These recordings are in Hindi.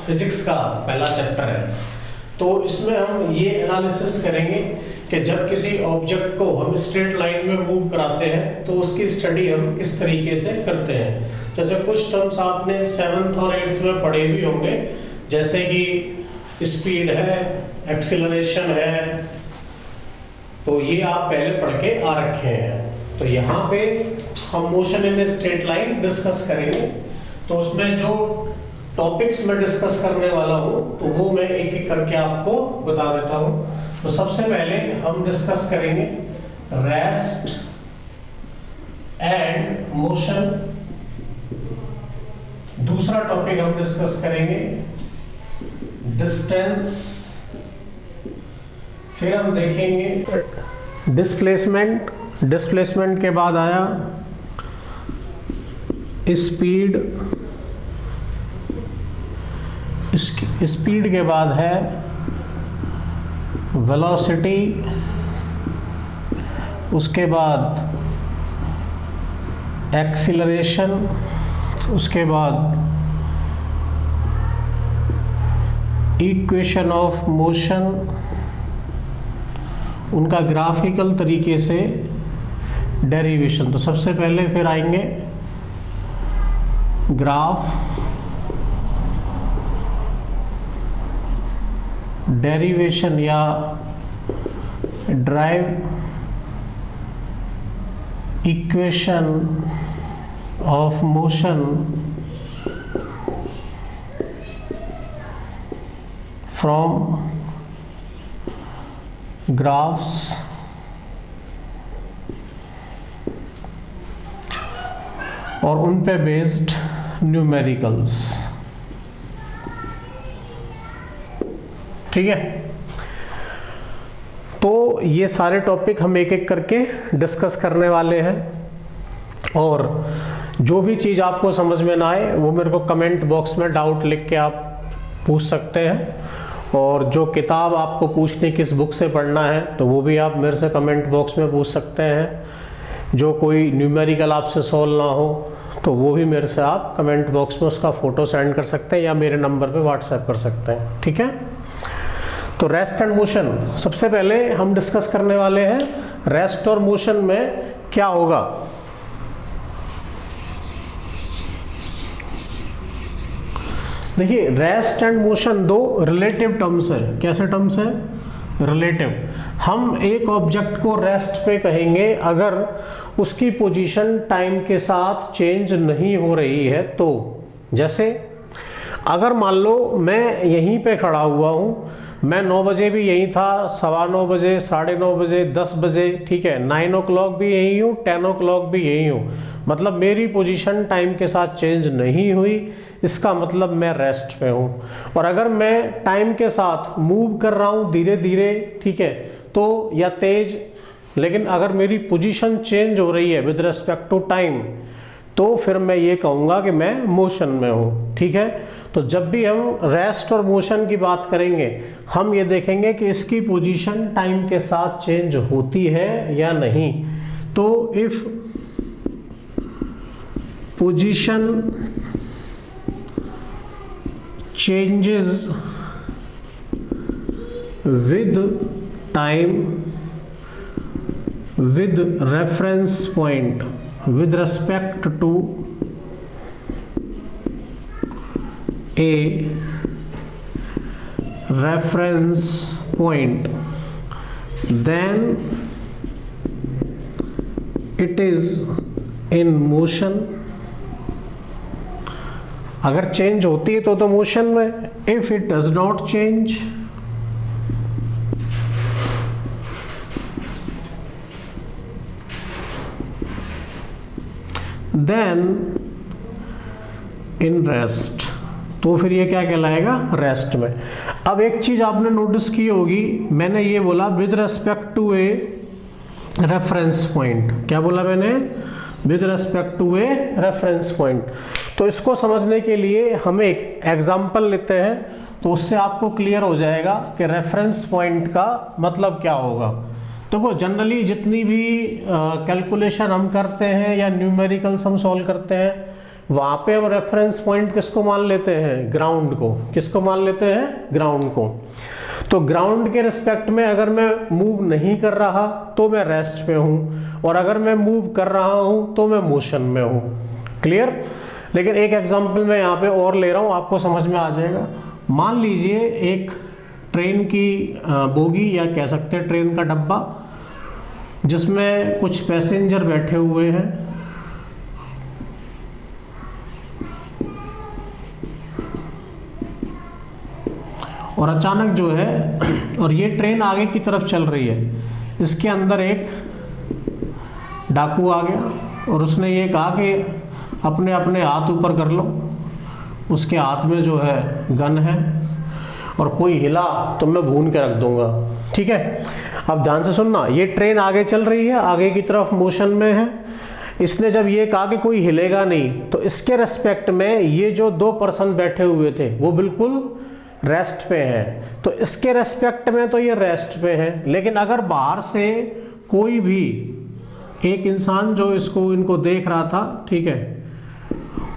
फिजिक्स का पहला चैप्टर है। तो इसमें हम ये एनालिसिस करेंगे कि जब किसी ऑब्जेक्ट को हम स्ट्रेट लाइन में मूव कराते हैं तो उसकी स्टडी हम किस तरीके से करते हैं। जैसे कुछ टर्म्स आपने 7th और 8th में पढ़े भी होंगे, जैसे कि स्पीड है, एक्सीलरेशन है, तो ये आप पहले पढ़ के आ रखे हैं। तो यहाँ पे हम motion in straight line discuss करेंगे। तो उसमें जो टॉपिक्स मैं डिस्कस करने वाला हूँ तो वो मैं एक एक करके आपको बता देता हूँ। तो सबसे पहले हम डिस्कस करेंगे रेस्ट एंड मोशन। दूसरा टॉपिक हम डिस्कस करेंगे डिस्टेंस। फिर हम देखेंगे डिस्प्लेसमेंट। डिस्प्लेसमेंट के बाद आया स्पीड। स्पीड के बाद है वेलोसिटी। उसके बाद एक्सीलरेशन। उसके बाद इक्वेशन ऑफ मोशन, उनका ग्राफिकल तरीके से डेरिवेशन। तो सबसे पहले फिर आएंगे ग्राफ, डेरिवेशन या drive, equation of motion from graphs, और उन पे बेस्ड न्यूमेरिकल्स। ठीक है, तो ये सारे टॉपिक हम एक एक करके डिस्कस करने वाले हैं। और जो भी चीज़ आपको समझ में ना आए वो मेरे को कमेंट बॉक्स में डाउट लिख के आप पूछ सकते हैं। और जो किताब आपको पूछनी किस बुक से पढ़ना है तो वो भी आप मेरे से कमेंट बॉक्स में पूछ सकते हैं। जो कोई न्यूमेरिकल आपसे सॉल्व ना हो तो वो भी मेरे से आप कमेंट बॉक्स में उसका फ़ोटो सेंड कर सकते हैं या मेरे नंबर पे व्हाट्सएप कर सकते हैं। ठीक है, तो रेस्ट एंड मोशन सबसे पहले हम डिस्कस करने वाले हैं। रेस्ट और मोशन में क्या होगा। देखिए, रेस्ट एंड मोशन दो रिलेटिव टर्म्स है। कैसे टर्म्स है? रिलेटिव। हम एक ऑब्जेक्ट को रेस्ट पे कहेंगे अगर उसकी पोजीशन टाइम के साथ चेंज नहीं हो रही है। तो जैसे अगर मान लो मैं यहीं पे खड़ा हुआ हूँ, मैं 9 बजे भी यहीं था, 9:15 बजे, 9:30 बजे, 10 बजे, ठीक है, 9 o'clock भी यहीं हूँ, 10 o'clock भी यहीं हूँ, मतलब मेरी पोजीशन टाइम के साथ चेंज नहीं हुई, इसका मतलब मैं रेस्ट पे हूँ। और अगर मैं टाइम के साथ मूव कर रहा हूँ धीरे धीरे, ठीक है, तो या तेज, लेकिन अगर मेरी पोजीशन चेंज हो रही है विद रिस्पेक्ट टू टाइम तो फिर मैं ये कहूँगा कि मैं मोशन में हूँ। ठीक है, तो जब भी हम रेस्ट और मोशन की बात करेंगे हम ये देखेंगे कि इसकी पोजीशन टाइम के साथ चेंज होती है या नहीं। तो if position changes with time with reference point with respect to a reference point, then it is in motion। अगर चेंज होती है तो मोशन में। if it does not change then in rest. तो फिर ये क्या कहलाएगा? रेस्ट में। अब एक चीज आपने नोटिस की होगी, मैंने ये बोला with respect to a reference point. क्या बोला मैंने? With respect to a reference point. तो इसको समझने के लिए हम एक एग्जांपल लेते हैं, तो उससे आपको क्लियर हो जाएगा कि रेफरेंस पॉइंट का मतलब क्या होगा। तो वो जनरली जितनी भी कैलकुलेशन हम करते हैं या न्यूमेरिकल्स हम सॉल्व करते हैं, वहां पे हम रेफरेंस पॉइंट किसको मान लेते हैं, ग्राउंड को। किसको मान लेते हैं, ग्राउंड को। तो ग्राउंड के रिस्पेक्ट में अगर मैं मूव नहीं कर रहा तो मैं रेस्ट पे हूं, और अगर मैं मूव कर रहा हूं तो मैं मोशन में हूं। क्लियर। लेकिन एक एग्जांपल मैं यहाँ पे और ले रहा हूं, आपको समझ में आ जाएगा। मान लीजिए एक ट्रेन की बोगी, या कह सकते हैं ट्रेन का डब्बा, जिसमें कुछ पैसेंजर बैठे हुए हैं, और अचानक जो है, और ये ट्रेन आगे की तरफ चल रही है, इसके अंदर एक डाकू आ गया और उसने ये कहा कि अपने अपने हाथ ऊपर कर लो। उसके हाथ में जो है गन है, और कोई हिला तो मैं भून के रख दूंगा। ठीक है, अब ध्यान से सुनना, ये ट्रेन आगे चल रही है, आगे की तरफ मोशन में है। इसने जब ये कहा कि कोई हिलेगा नहीं, तो इसके रेस्पेक्ट में ये जो दो पर्सन बैठे हुए थे वो बिल्कुल रेस्ट पे है, तो इसके रेस्पेक्ट में तो ये रेस्ट पे है। लेकिन अगर बाहर से कोई भी एक इंसान जो इनको देख रहा था, ठीक है,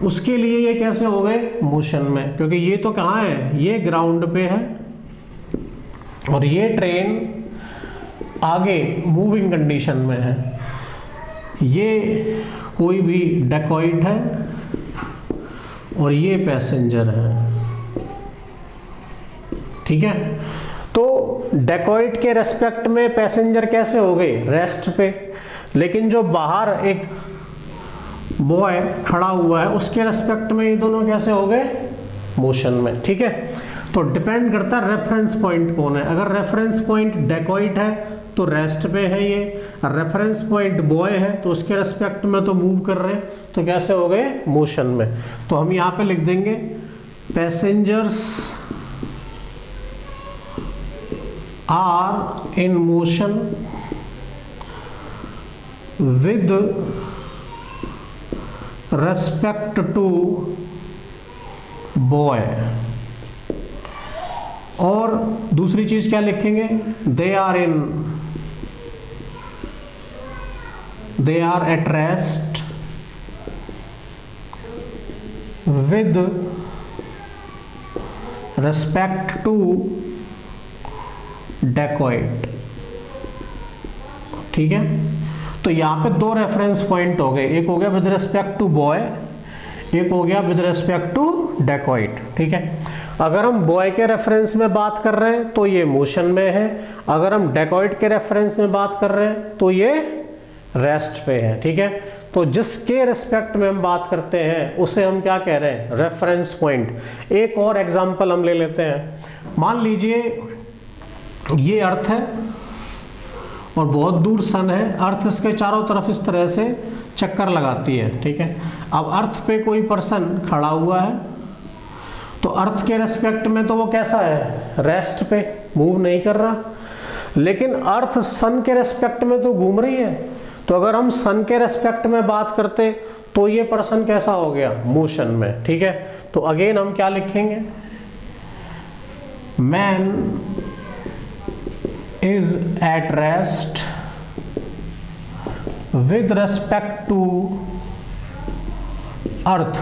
उसके लिए ये कैसे हो गए, मोशन में, क्योंकि ये तो कहाँ है, ये ग्राउंड पे है, और ये ट्रेन आगे मूविंग कंडीशन में है। ये कोई भी डेकॉइट है और ये पैसेंजर है। ठीक है, तो डेकॉइट के रेस्पेक्ट में पैसेंजर कैसे हो गए, रेस्ट पे। लेकिन जो बाहर एक बॉय खड़ा हुआ है, उसके रेस्पेक्ट में ये दोनों कैसे हो गए, मोशन में। ठीक है, तो डिपेंड करता है रेफरेंस पॉइंट कौन है। अगर रेफरेंस पॉइंट डेकॉइट है तो रेस्ट पे है ये, रेफरेंस पॉइंट बॉय है तो उसके रेस्पेक्ट में तो मूव कर रहे हैं, तो कैसे हो गए, मोशन में। तो हम यहाँ पे लिख देंगे passengers are in motion with respect to boy. और दूसरी चीज क्या लिखेंगे, they are at rest with respect to dacoit. ठीक है, तो यहां पे दो रेफरेंस पॉइंट हो गए, एक हो गया विद रेस्पेक्ट टू बॉय, एक हो गया विद रेस्पेक्ट टू डेकॉइट। ठीक है, अगर हम बॉय के रेफरेंस में बात कर रहे हैं तो ये मोशन में है, अगर हम डेकॉइट के रेफरेंस में बात कर रहे हैं तो ये रेस्ट पे है। ठीक है, तो जिसके रेस्पेक्ट में हम बात करते हैं उसे हम क्या कह रहे हैं, रेफरेंस पॉइंट। एक और एग्जांपल हम ले लेते हैं। मान लीजिए ये अर्थ है और बहुत दूर सन है, अर्थ इसके चारों तरफ इस तरह से चक्कर लगाती है। ठीक है, अब अर्थ पे कोई पर्सन खड़ा हुआ है, तो अर्थ के रेस्पेक्ट में तो वो कैसा है, रेस्ट पे, मूव नहीं कर रहा। लेकिन अर्थ सन के रेस्पेक्ट में तो घूम रही है, तो अगर हम सन के रेस्पेक्ट में बात करते तो ये पर्सन कैसा हो गया, मोशन में। ठीक है, तो अगेन हम क्या लिखेंगे, man is at rest with respect to earth.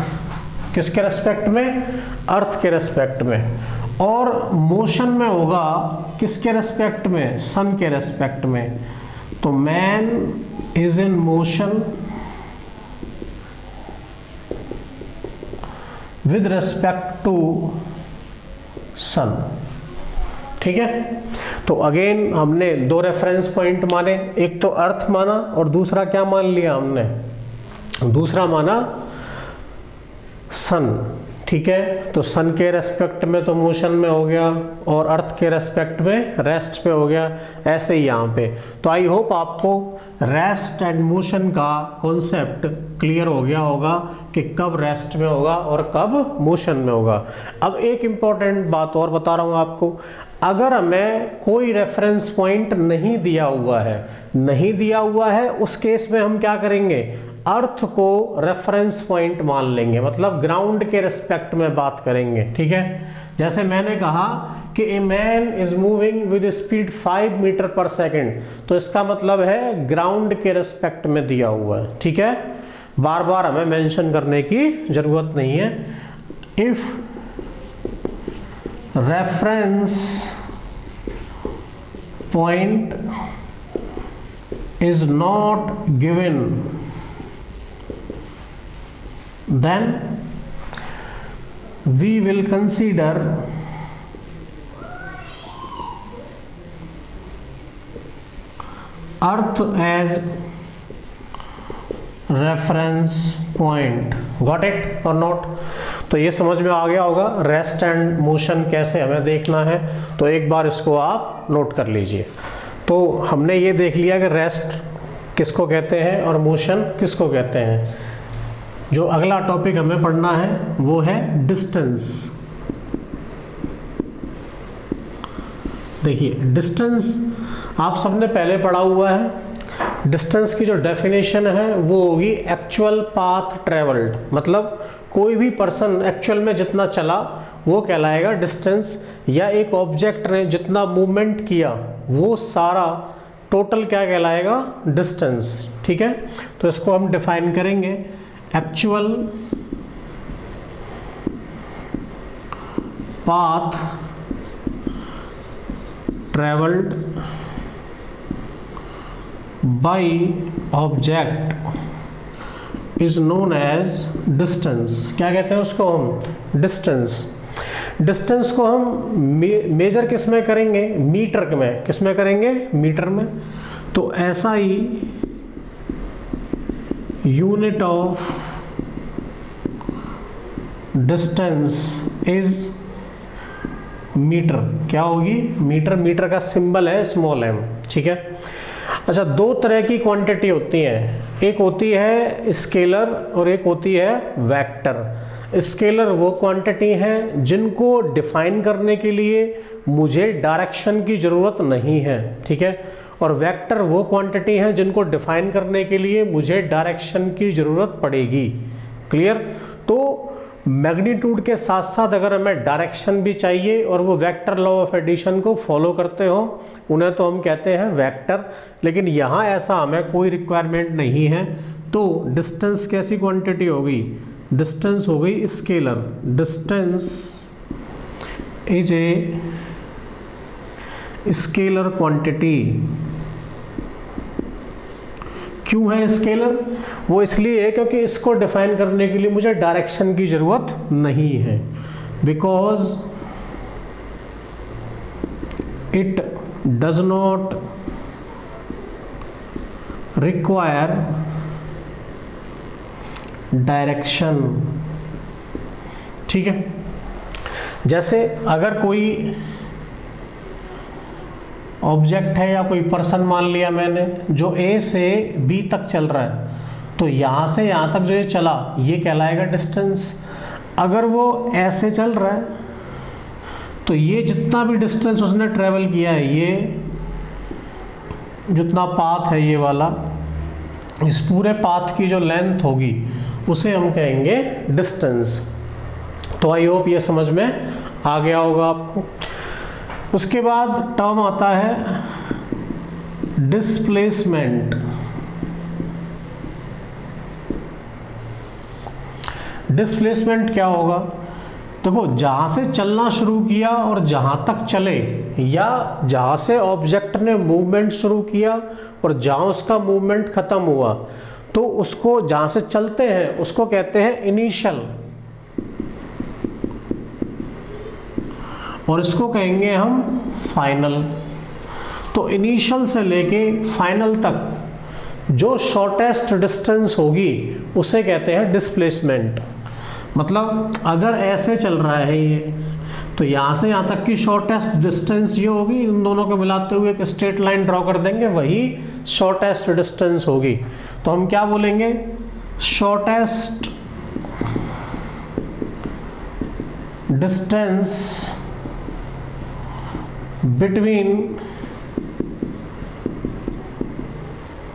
किसके रेस्पेक्ट में, अर्थ के रेस्पेक्ट में। और मोशन में होगा किसके रेस्पेक्ट में, सन के रेस्पेक्ट में। तो man is in motion with respect to sun. ठीक है, तो अगेन हमने दो रेफरेंस पॉइंट माने, एक तो अर्थ माना और दूसरा क्या मान लिया हमने, दूसरा माना सन। ठीक है, तो सन के रेस्पेक्ट में तो मोशन में हो गया और अर्थ के रेस्पेक्ट में रेस्ट पे हो गया, ऐसे ही यहाँ पे। तो आई होप आपको रेस्ट एंड मोशन का कॉन्सेप्ट क्लियर हो गया होगा कि कब रेस्ट में होगा और कब मोशन में होगा। अब एक इम्पॉर्टेंट बात और बता रहा हूँ आपको, अगर हमें कोई रेफरेंस पॉइंट नहीं दिया हुआ है, उस केस में हम क्या करेंगे, अर्थ को रेफरेंस पॉइंट मान लेंगे, मतलब ग्राउंड के रिस्पेक्ट में बात करेंगे। ठीक है, जैसे मैंने कहा कि a man is moving with speed 5 metre per second, तो इसका मतलब है ग्राउंड के रिस्पेक्ट में दिया हुआ है। ठीक है, बार बार हमें मेंशन करने की जरूरत नहीं है। If reference point is not given, then we will consider earth as reference point. Got it or not? तो ये समझ में आ गया होगा रेस्ट एंड मोशन कैसे हमें देखना है। तो एक बार इसको आप नोट कर लीजिए। तो हमने ये देख लिया कि रेस्ट किसको कहते हैं और मोशन किसको कहते हैं। जो अगला टॉपिक हमें पढ़ना है वो है डिस्टेंस। देखिए डिस्टेंस आप सबने पहले पढ़ा हुआ है। डिस्टेंस की जो डेफिनेशन है वो होगी एक्चुअल पाथ ट्रेवल्ड, मतलब कोई भी पर्सन एक्चुअल में जितना चला वो कहलाएगा डिस्टेंस, या एक ऑब्जेक्ट ने जितना मूवमेंट किया वो सारा टोटल क्या कहलाएगा, डिस्टेंस। ठीक है, तो इसको हम डिफाइन करेंगे actual path travelled by object is known as distance. क्या कहते हैं उसको हम, डिस्टेंस। डिस्टेंस को हम मेजर किस में करेंगे, मीटर में। किस में करेंगे, मीटर में। तो ऐसा ही unit of distance is metre. क्या होगी, मीटर। मीटर का सिंबल है स्मॉल एम। ठीक है। अच्छा, दो तरह की क्वांटिटी होती हैं, एक होती है स्केलर और एक होती है वेक्टर। स्केलर वो क्वांटिटी हैं जिनको डिफाइन करने के लिए मुझे डायरेक्शन की ज़रूरत नहीं है। ठीक है। और वेक्टर वो क्वांटिटी हैं जिनको डिफाइन करने के लिए मुझे डायरेक्शन की ज़रूरत पड़ेगी। क्लियर। तो मैग्नीट्यूड के साथ साथ अगर हमें डायरेक्शन भी चाहिए और वो वेक्टर लॉ ऑफ एडिशन को फॉलो करते हो, उन्हें तो हम कहते हैं वेक्टर। लेकिन यहाँ ऐसा हमें कोई रिक्वायरमेंट नहीं है। तो डिस्टेंस कैसी क्वांटिटी होगी, डिस्टेंस हो गई scalar. Distance is a scalar quantity. क्यों है स्केलर, वो इसलिए है क्योंकि इसको डिफाइन करने के लिए मुझे डायरेक्शन की जरूरत नहीं है, because it does not require direction. ठीक है। जैसे अगर कोई ऑब्जेक्ट है या कोई पर्सन मान लिया मैंने जो ए से बी तक चल रहा है, तो यहाँ से यहाँ तक जो ये चला ये कहलाएगा डिस्टेंस। अगर वो ऐसे चल रहा है तो ये जितना भी डिस्टेंस उसने ट्रेवल किया है, ये जितना पाथ है ये वाला, इस पूरे पाथ की जो लेंथ होगी उसे हम कहेंगे डिस्टेंस। तो आई होप ये समझ में आ गया होगा आपको। उसके बाद टर्म आता है डिस्प्लेसमेंट। डिस्प्लेसमेंट क्या होगा, देखो जहां से चलना शुरू किया और जहां तक चले, या जहां से ऑब्जेक्ट ने मूवमेंट शुरू किया और जहां उसका मूवमेंट खत्म हुआ, तो उसको जहां से चलते हैं उसको कहते हैं इनिशियल, और इसको कहेंगे हम फाइनल। तो इनिशियल से लेके फाइनल तक जो शॉर्टेस्ट डिस्टेंस होगी उसे कहते हैं डिस्प्लेसमेंट। मतलब अगर ऐसे चल रहा है ये, तो यहाँ से यहाँ तक की शॉर्टेस्ट डिस्टेंस ये होगी, इन दोनों को मिलाते हुए एक स्ट्रेट लाइन ड्रॉ कर देंगे, वही शॉर्टेस्ट डिस्टेंस होगी। तो हम क्या बोलेंगे, shortest distance between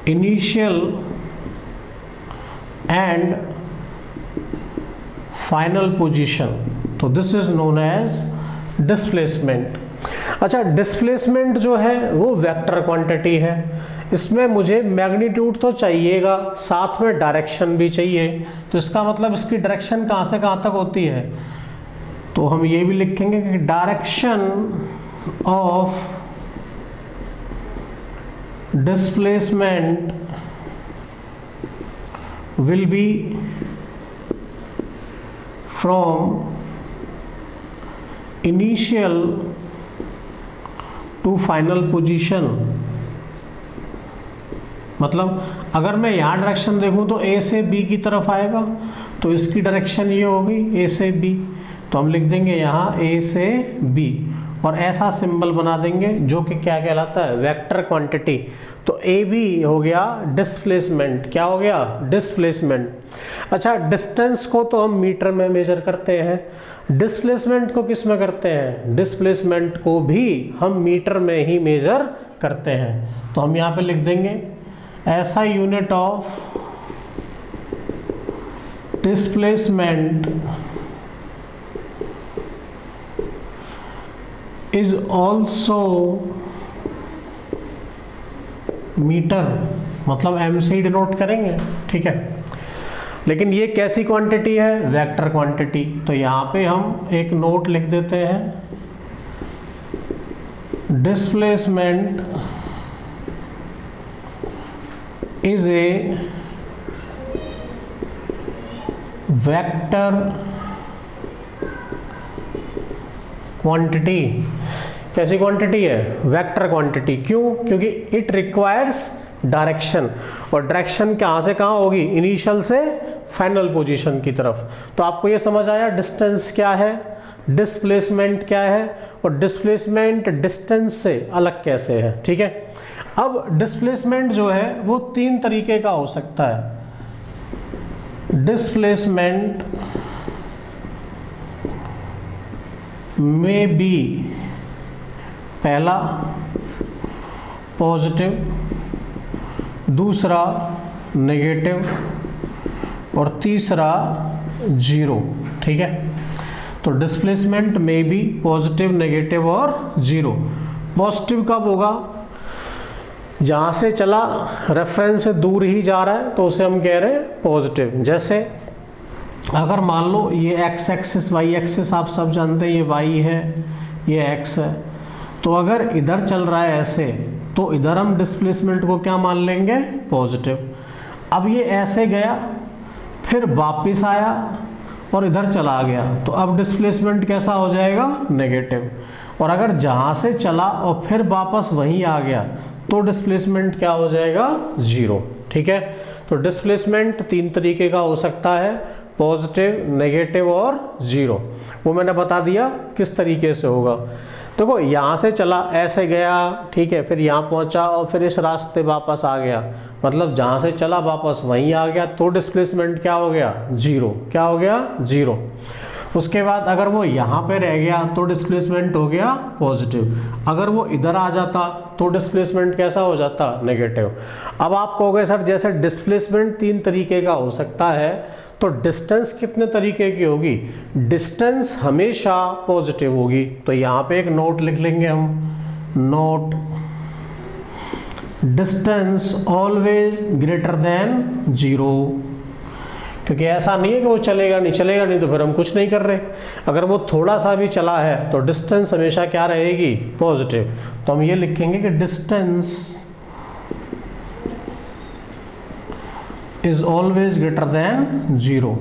initial and final position, तो this is known as displacement। अच्छा, डिस्प्लेसमेंट जो है वो वेक्टर क्वांटिटी है, इसमें मुझे मैग्नीट्यूड तो चाहिएगा, साथ में डायरेक्शन भी चाहिए। तो इसका मतलब इसकी डायरेक्शन कहाँ से कहाँ तक होती है, तो हम ये भी लिखेंगे कि direction of displacement will be from initial to final position. मतलब अगर मैं यहाँ डायरेक्शन देखूँ तो ए से बी की तरफ आएगा, तो इसकी डायरेक्शन ये होगी ए से बी, तो हम लिख देंगे यहाँ ए से बी और ऐसा सिंबल बना देंगे जो कि क्या कहलाता है, वेक्टर क्वांटिटी। तो ए बी हो गया डिस्प्लेसमेंट, क्या हो गया, डिस्प्लेसमेंट। अच्छा, डिस्टेंस को तो हम मीटर में मेजर करते हैं, डिस्प्लेसमेंट को किस में करते हैं, डिस्प्लेसमेंट को भी हम मीटर में ही मेजर करते हैं। तो हम यहाँ पे लिख देंगे ऐसा unit of displacement is also metre, मतलब एम से ही डिनोट करेंगे, ठीक है। लेकिन ये कैसी क्वांटिटी है, वेक्टर क्वांटिटी। तो यहाँ पे हम एक नोट लिख देते हैं, displacement is a vector quantity. कैसी क्वांटिटी है, वेक्टर क्वांटिटी। क्यों, क्योंकि इट रिक्वायर्स डायरेक्शन, और डायरेक्शन कहाँ से कहाँ होगी, इनिशियल से फाइनल पोजीशन की तरफ। तो आपको ये समझ आया डिस्टेंस क्या है, डिस्प्लेसमेंट क्या है, और डिस्प्लेसमेंट डिस्टेंस से अलग कैसे है, ठीक है। अब डिस्प्लेसमेंट जो है वो तीन तरीके का हो सकता है। डिस्प्लेसमेंट में बी, पहला पॉजिटिव, दूसरा नेगेटिव और तीसरा जीरो, ठीक है। तो डिस्प्लेसमेंट में बी पॉजिटिव, नेगेटिव और जीरो। पॉजिटिव कब होगा, जहाँ से चला रेफरेंस से दूर ही जा रहा है तो उसे हम कह रहे हैं पॉजिटिव। जैसे अगर मान लो ये एक्स एक्सिस, वाई एक्सिस आप सब जानते हैं, ये वाई है, ये एक्स है, तो अगर इधर चल रहा है ऐसे, तो इधर हम डिस्प्लेसमेंट को क्या मान लेंगे, पॉजिटिव। अब ये ऐसे गया, फिर वापस आया और इधर चला गया, तो अब डिस्प्लेसमेंट कैसा हो जाएगा, नेगेटिव। और अगर जहाँ से चला और फिर वापस वहीं आ गया तो डिस्प्लेसमेंट क्या हो जाएगा, जीरो, ठीक है। तो डिस्प्लेसमेंट तीन तरीके का हो सकता है, पॉजिटिव, नेगेटिव और जीरो। वो मैंने बता दिया किस तरीके से होगा। देखो यहाँ से चला, ऐसे गया, ठीक है, फिर यहाँ पहुँचा और फिर इस रास्ते वापस आ गया, मतलब जहाँ से चला वापस वहीं आ गया, तो डिस्प्लेसमेंट क्या हो गया, जीरो। क्या हो गया, जीरो। उसके बाद अगर वो यहाँ पे रह गया तो डिस्प्लेसमेंट हो गया पॉजिटिव। अगर वो इधर आ जाता तो डिस्प्लेसमेंट कैसा हो जाता, नेगेटिव। अब आप कहोगे सर जैसे डिस्प्लेसमेंट तीन तरीके का हो सकता है, तो डिस्टेंस कितने तरीके की होगी, डिस्टेंस हमेशा पॉजिटिव होगी। तो यहाँ पे एक नोट लिख लेंगे हम, note distance always greater than zero. क्योंकि ऐसा नहीं है कि वो चलेगा नहीं, चलेगा नहीं तो फिर हम कुछ नहीं कर रहे। अगर वो थोड़ा सा भी चला है तो डिस्टेंस हमेशा क्या रहेगी, पॉजिटिव। तो हम ये लिखेंगे कि distance is always greater than zero.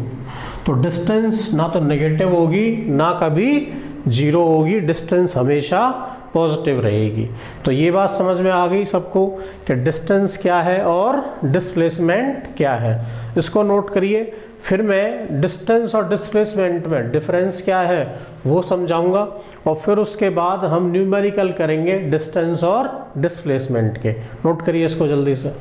तो डिस्टेंस ना तो नेगेटिव होगी ना कभी जीरो होगी, डिस्टेंस हमेशा पॉजिटिव रहेगी। तो ये बात समझ में आ गई सबको कि डिस्टेंस क्या है और डिस्प्लेसमेंट क्या है। इसको नोट करिए, फिर मैं डिस्टेंस और डिस्प्लेसमेंट में डिफरेंस क्या है वो समझाऊंगा, और फिर उसके बाद हम न्यूमेरिकल करेंगे डिस्टेंस और डिस्प्लेसमेंट के। नोट करिए इसको जल्दी से।